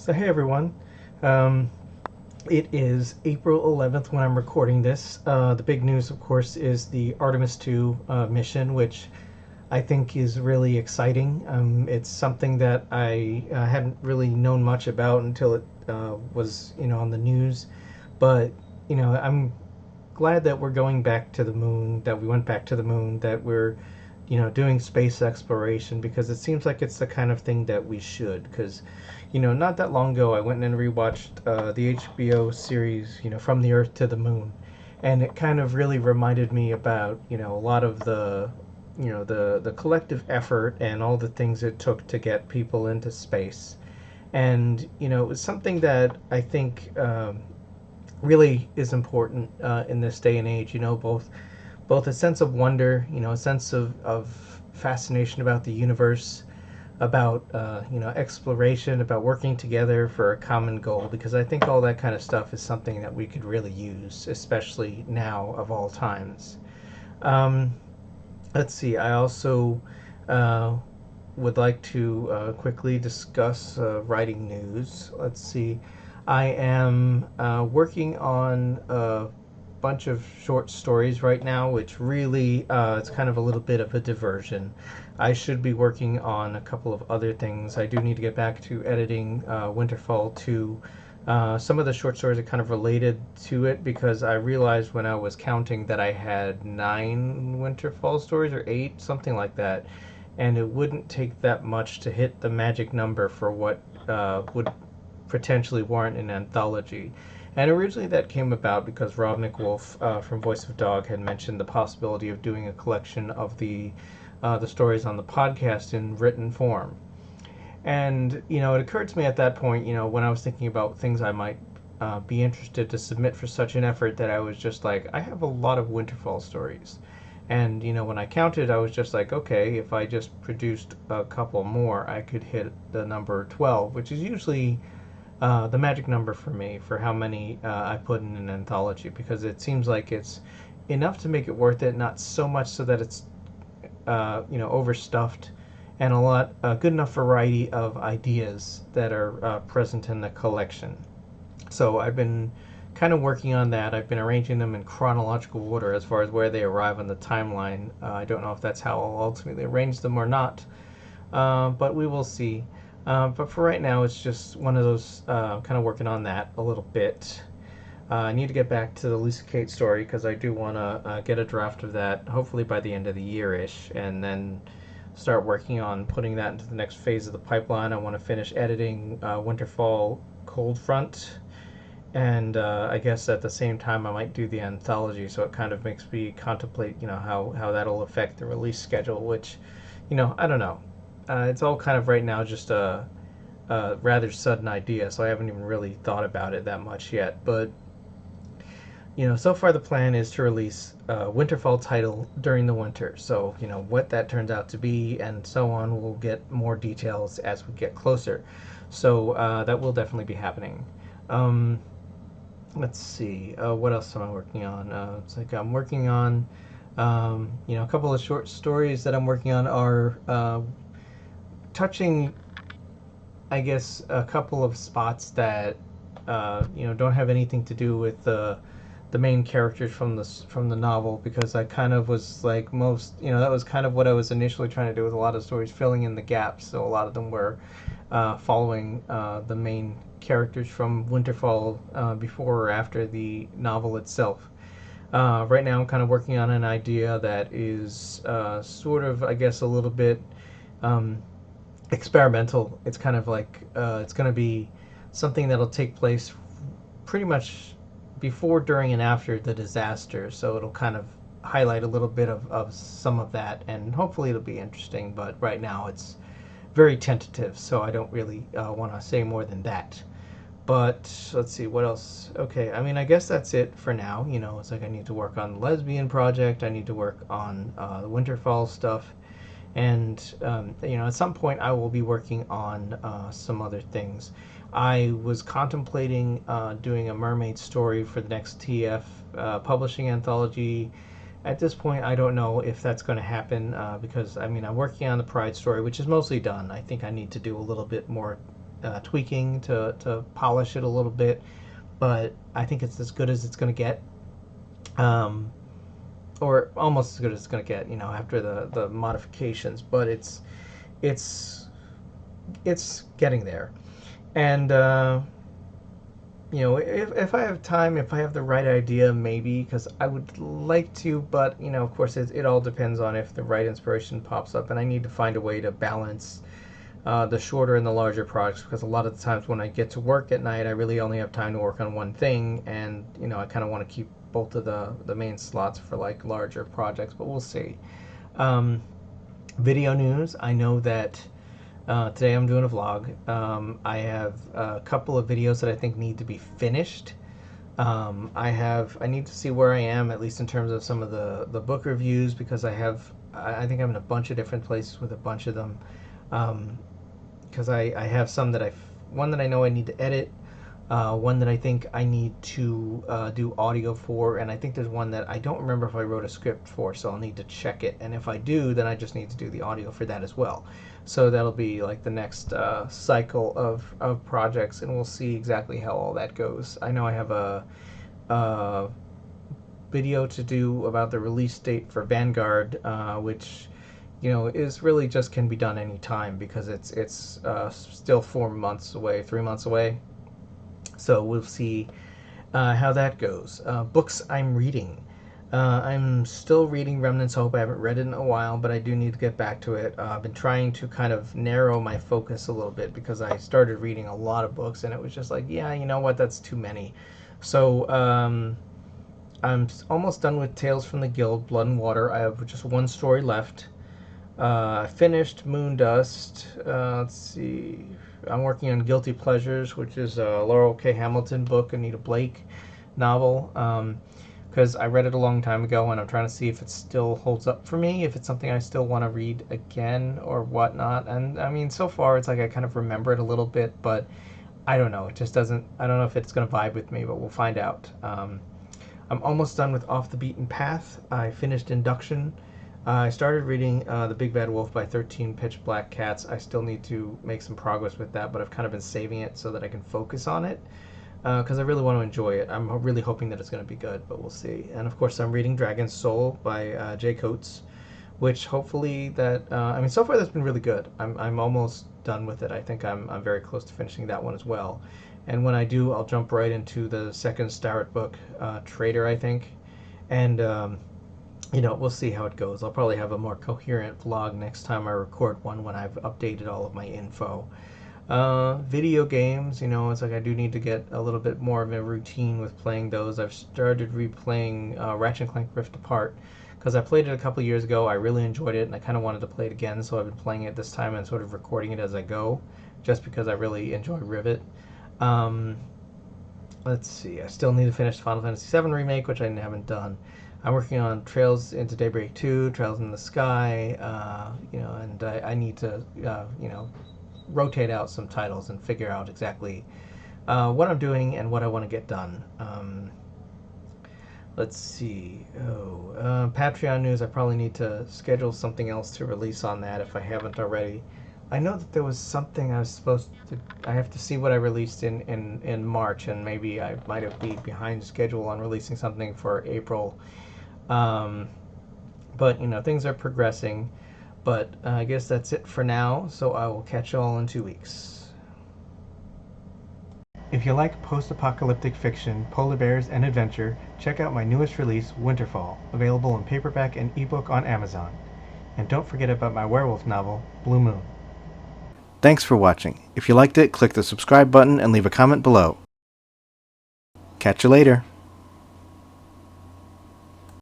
So, hey everyone. Um, it is April 11th when I'm recording this. The big news, of course, is the Artemis 2 mission, which I think is really exciting. It's something that I hadn't really known much about until it was, on the news. But, I'm glad that we're going back to the moon, that we went back to the moon, that we're, doing space exploration because it seems like it's the kind of thing that we should. Because, not that long ago, I went and rewatched the HBO series, From the Earth to the Moon, and it kind of really reminded me about, a lot of the collective effort and all the things it took to get people into space. And, it was something that I think really is important in this day and age. Both a sense of wonder, a sense of fascination about the universe, about exploration, about working together for a common goal. Because I think all that kind of stuff is something that we could really use, especially now of all times. Um, let's see. I also uh, would like to quickly discuss writing news. Let's see. I am working on a bunch of short stories right now, which really it's kind of a little bit of a diversion. I should be working on a couple of other things. I do need to get back to editing Winterfall 2. Some of the short stories are kind of related to it because I realized when I was counting that I had 9 Winterfall stories or 8, something like that, and it wouldn't take that much to hit the magic number for what would potentially warrant an anthology. And originally that came about because Rob Wolf from Voice of Dog had mentioned the possibility of doing a collection of the stories on the podcast in written form. And it occurred to me at that point, when I was thinking about things I might be interested to submit for such an effort, that I was just like, I have a lot of Winterfall stories. And when I counted, I was just like, okay, if I just produced a couple more, I could hit the number 12, which is usually the magic number for me for how many I put in an anthology, because it seems like it's enough to make it worth it, not so much so that it's overstuffed, and a good enough variety of ideas that are present in the collection. So I've been kind of working on that. I've been arranging them in chronological order as far as where they arrive on the timeline. I don't know if that's how I'll ultimately arrange them or not, but we will see. But for right now, it's just one of those kind of working on that a little bit. I need to get back to the Lisa Kate story because I do want to get a draft of that hopefully by the end of the year ish, and then start working on putting that into the next phase of the pipeline. I want to finish editing Winterfall Cold Front, and I guess at the same time I might do the anthology, so it kind of makes me contemplate, how that'll affect the release schedule, which, I don't know. It's all kind of right now just a rather sudden idea, so I haven't even really thought about it that much yet. But so far the plan is to release a Winterfall title during the winter. So, what that turns out to be and so on, we'll get more details as we get closer. So, that will definitely be happening. Um, let's see. What else am I working on? It's like I'm working on, a couple of short stories that I'm working on are touching, I guess, a couple of spots that, don't have anything to do with the main characters from the novel, because I kind of was like most, that was kind of what I was initially trying to do with a lot of stories, filling in the gaps. So a lot of them were following the main characters from Winterfall before or after the novel itself. Right now, I'm kind of working on an idea that is sort of, I guess, a little bit um, experimental. It's kind of like it's going to be something that'll take place pretty much before, during, and after the disaster. So it'll kind of highlight a little bit of some of that, and hopefully it'll be interesting. But right now it's very tentative, so I don't really want to say more than that. But let's see what else. Okay, I mean, I guess that's it for now. It's like I need to work on the lesbian project. I need to work on the Winterfall stuff, and at some point I will be working on some other things. I was contemplating doing a mermaid story for the next TF publishing anthology. At this point, I don't know if that's going to happen because I'm working on the Pride story, which is mostly done. I think I need to do a little bit more tweaking to polish it a little bit, but I think it's as good as it's going to get, or almost as good as it's going to get, after the modifications. But it's getting there, and if I have time, if I have the right idea, maybe, because I would like to, but of course, it all depends on if the right inspiration pops up, and I need to find a way to balance the shorter and the larger projects, because a lot of the times when I get to work at night, I really only have time to work on one thing, and I kind of want to keep both of the main slots for like larger projects, but we'll see. Video news, I know that today I'm doing a vlog. I have a couple of videos that I think need to be finished. I need to see where I am, at least in terms of some of the book reviews, because I think I'm in a bunch of different places with a bunch of them. Because I have some one that I know I need to edit, one that I think I need to do audio for, and I think there's one that I don't remember if I wrote a script for, so I'll need to check it, and if I do, then I just need to do the audio for that as well. So that'll be like the next cycle of projects, and we'll see exactly how all that goes. I know I have a video to do about the release date for Vanguard, which is really just can be done anytime, because it's still 4 months away, 3 months away. So we'll see how that goes. Books I'm reading. I'm still reading Remnant's Hope. I haven't read it in a while, but I do need to get back to it. I've been trying to kind of narrow my focus a little bit, because I started reading a lot of books, and it was just like, yeah, you know what, that's too many. So I'm almost done with Tales from the Guild, Blood and Water. I have just one story left. I finished Moondust. Let's see. I'm working on Guilty Pleasures, which is a Laurel K. Hamilton book, Anita Blake novel, because I read it a long time ago, and I'm trying to see if it still holds up for me, if it's something I still want to read again or whatnot. And I mean, so far it's like I kind of remember it a little bit, but I don't know. It just doesn't. I don't know if it's going to vibe with me, but we'll find out. I'm almost done with Off the Beaten Path. I finished Induction. I started reading The Big Bad Wolf by 13 Pitch Black Cats. I still need to make some progress with that, but I've kind of been saving it so that I can focus on it, because I really want to enjoy it. I'm really hoping that it's going to be good, but we'll see. And of course, I'm reading Dragon's Soul by Jay Coates, which hopefully that, so far that's been really good. I'm almost done with it. I think I'm very close to finishing that one as well. And when I do, I'll jump right into the second Starrett book, Traitor, I think. And we'll see how it goes. I'll probably have a more coherent vlog next time I record one, when I've updated all of my info. Video games, it's like I do need to get a little bit more of a routine with playing those. I've started replaying Ratchet & Clank Rift Apart, because I played it a couple years ago. I really enjoyed it, and I kind of wanted to play it again, so I've been playing it this time and sort of recording it as I go, just because I really enjoy Rivet. Let's see, I still need to finish Final Fantasy VII Remake, which I haven't done. I'm working on Trails into Daybreak 2, Trails in the Sky, and I need to, rotate out some titles and figure out exactly what I'm doing and what I want to get done. Let's see. Patreon news, I probably need to schedule something else to release on that if I haven't already. I know that there was something I was supposed to... I have to see what I released in March, and maybe I might have been behind schedule on releasing something for April. But, things are progressing. But I guess that's it for now, so I will catch you all in 2 weeks. If you like post-apocalyptic fiction, polar bears, and adventure, check out my newest release, Winterfall, available in paperback and ebook on Amazon. And don't forget about my werewolf novel, Blue Moon. Thanks for watching. If you liked it, click the subscribe button and leave a comment below. Catch you later.